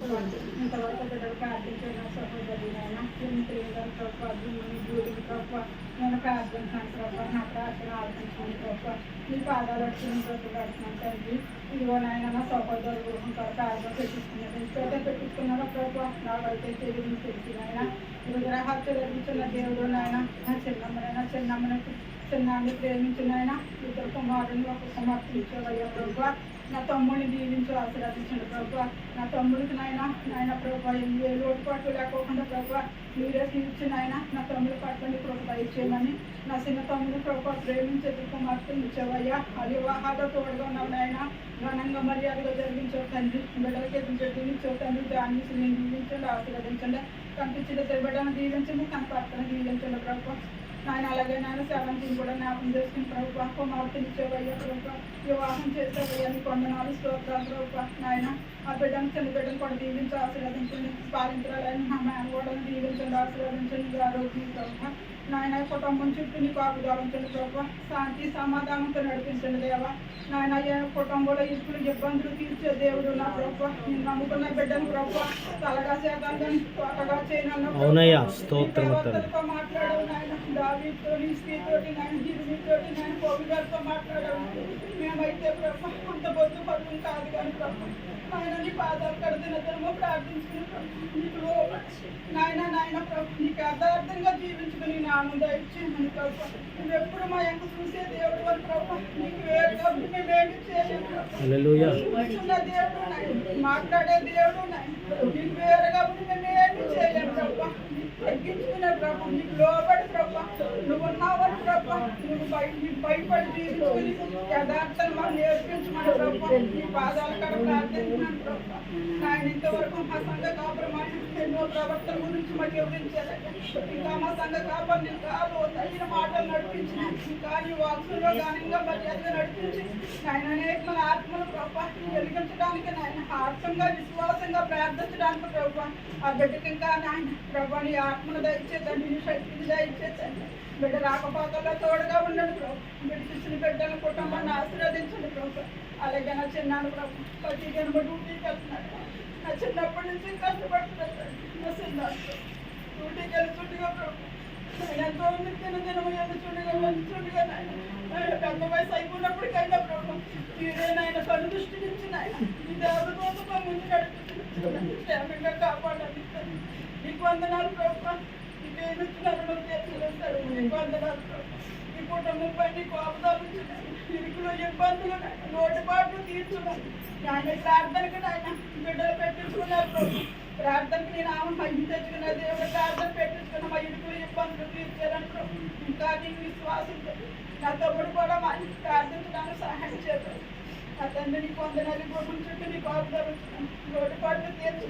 ఇంతవరకు బిడ్డలు ప్రార్థించిన సహోదరి నాయన డ్యూటీకి ప్రభావ నేను ప్రార్థించాను ప్రభావ నా ప్రార్థన ఆలోచించాను ప్రభావ నీ పాదాలు వచ్చిన బ్రతుకుతున్నాను తండ్రి ఇదిగో నాయన నా సహోదరు గృహం ప్రార్థన పెట్టిస్తున్నాను చోట పెట్టిస్తున్నాను ప్రభావ నా వైతే తెలియని తెలిసి నాయన విగ్రహాలు చెల్లించిన దేవుడు నాయన నా చిన్నాన్ని ప్రేమించిన ఆయన ఇద్దరు కుమారుని ఒక సమర్పించవయ్యా ప్రభావ నా తమ్ముడిని దీవించు ఆశీర్వదించండి ప్రభావ నా తమ్ముడికి నాయన ప్రభావ ఏ లోటుపాట్లు లేకోకుండా ప్రభావ మీరే తీర్చిన ఆయన నా తమ్ముడి పట్ల కృప ఇచ్చేయమని నా చిన్న తమ్ముడు ప్రభావ ప్రేమించి ఇద్దరు కుమార్తెను ఇచ్చేవయ్యా అది వివాహాల్లో తోడుగా ఉన్నావు నాయన ఘనంగా మర్యాదగా జరిగించే తండ్రి బిడ్డలకి దీవించే తండ్రి దాన్ని దీవించండి ఆశీర్వదించండి కనిపించిన బిడ్డను దీవించండి కన భర్తను దీవించండి ప్రభావ నాయన అలాగే నాయన 17 కూడా జ్ఞాపకం చేసుకుని ప్రభుత్వ కుమార్తెనిచ్చేవయ్యా ప్రభుత్వ వివాహం చేసేవయ్యా నీ కొందనాలు స్తోత్రాలు ప్రభుత్వ నాయన ఆ బిడ్డను చిన్న బిడ్డను కూడా దీవించి ఆశీర్వదించండి పాలించాలని నా మేనగోడలను దీవించండి ఆశీర్వదించండి ఆరోగ్యం ప్రభుత్వ నాయన కుటుంబం చుట్టూ నీ కాపుదాలించండి ప్రభుత్వ శాంతి సమాధానంతో నడిపించండి దేవా నాయన కుటుంబంలో ఇరుకులు ఇబ్బందులు తీర్చే దేవుడు నా ప్రభుత్వ నేను నమ్ముకున్న బిడ్డను ప్రభుత్వ తలగా చేద్దాం త్వరగా చేయనతో మాట్లాడవు నాయన దావీతో నీ స్త్రీతోటి నాయన గిరిమితోటి నాయన కోవిగారితో మాట్లాడవు మేమైతే ప్రభు అంత బొద్దు పడుతుంది కాదు కానీ ప్రభు ఆయన నీ పాదాలు కడుతున్నతనమో ప్రార్థించుకుని నీకు నాయన ప్రభు నీకు అర్థార్థంగా జీవించుకుని నామం దయచేయమని ప్రభు నువ్వు ఎప్పుడు మా యొక్క చూసే దేవుడు అని ప్రభు నీకు వేరుగా మేమేమి చేయలేము దేవుడు మాట్లాడే దేవుడు నీకు వేరుగా మేమేమి చేయలేము ప్రభు తగ్గించుకునే ప్రభు నీకు లోబడి ప్రభు నువ్వు ఉన్నావని ప్రభు నువ్వు భయపడి జీవించుకుని యథార్థం మనం నేర్పించమని ప్రభు నీ పాదాల కాడ ప్రార్థించినాను ప్రభు ఆయన ఇంతవరకు మా సంఘ కాపురమైన ఎన్నో ప్రవర్తన గురించి మాకు వివరించారు ఇంకా మా సంఘ కాపురం ఇంకా తగిన మాటలు నడిపించిన ఇంకా నీ వాక్సులో గానంగా మర్యాదగా నడిపించి ఆయన అనేక మన ఆత్మను ప్రభు వెలిగించడానికి నాయన ఆత్మంగా విశ్వాసంగా ప్రార్థించడానికి ప్రభు ఆ బిడ్డకి ఇంకా నాయన ప్రభు నీ ఆత్మను దయచేద్దండి నీ శక్తిని దయచేద్దండి బిడ్డ రాకపోకల్లో తోడుగా ఉండండి ప్రభు బిడ్డ చూసిన బిడ్డల కుటుంబాన్ని ఆశీర్వదించండి ప్రభు అలాగే నా చిన్నాను ప్రభు ప్రతి జన్మ డ్యూటీకి వెళ్తున్నాడు నా చిన్నప్పటి నుంచి కష్టపడుతున్నాడు నా చిన్నాడు డ్యూటీకి వెళ్తుండగా ప్రభు ఎంతో దినము చూడగా పెద్ద వయసు అయిపోయినప్పటికైనా ప్రభు మీరేనాయన కను దృష్టి నుంచి నాయన ఈ దేవతతో ముందు నడిపించండి క్షేమంగా కాపాడాలి నీకు వందనాలు ప్రభు నీకేమి ఇచ్చినారు తీర్చలేస్తారు నీకు వందనాలు ప్రభు ఈ కుటుంబంపై నీకు ఆపదాలు ఇరుకులో ఇబ్బందులు లోటుపాట్లు తీర్చడం ఆయన ప్రార్థనకు నాయన బిడ్డలు పెట్టించుకున్నారు ప్రభు ప్రార్థనకు నేను ఆమె మంచి తెచ్చుకున్న దేవుడు ప్రార్థన పెట్టించుకున్న మా ఇరుకులు ఇబ్బందులు తీర్చారని ప్రభు ఇంకా నీకు విశ్వాసంతో నా తమ్ముడు కూడా మంచి ప్రార్థించడానికి సహాయం చేశారు నా తండ్రి నీకు వందనాలు గోపుల చుట్టూ నీకు ఆపుదాలు లోటుపాట్లు తీర్చు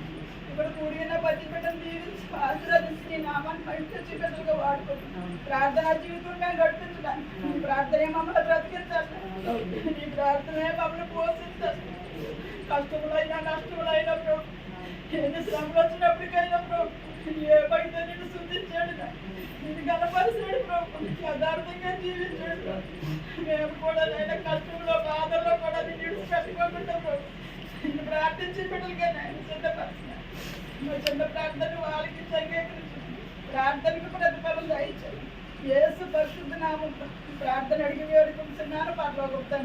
ఇక్కడ కూడిన ప్రతి బిడ్డను దీవించి ఆశీర్వదించి నీ నామాన్ని మంచి తెచ్చి బిడ్డలుగా వాడుకుంటున్నాను ప్రార్థనా జీవితం మేము గడిపించడానికి నీ ప్రార్థనే మమ్మల్ని బ్రతికించాలి నీ ప్రార్థనే మమ్మల్ని పోషించాలి కష్టములైనా నష్టములైనా ప్రభు ఎన్ని శ్రమలు వచ్చినప్పటికైనా ప్రభు ఏ పైతే నిన్ను శుద్ధించాడు నిన్ను గణపరిచాడు ప్రభు యథార్థంగా జీవించాడు మేము కూడా అయినా కష్టంలో బాధల్లో కూడా నిన్ను విడిచిపెట్టుకోకుండా ప్రభు నిన్ను ప్రార్థించి బిడ్డలుగా నేను సిద్ధపరిచిన చిన్న ప్రార్థన వాళ్ళకి అంగీకరించింది ప్రార్థనకు ప్రతిఫలం దయచేది యేసు పరిశుద్ధ నామం ప్రార్థన అడిగి వేడుకుంటున్నాను పరలోకం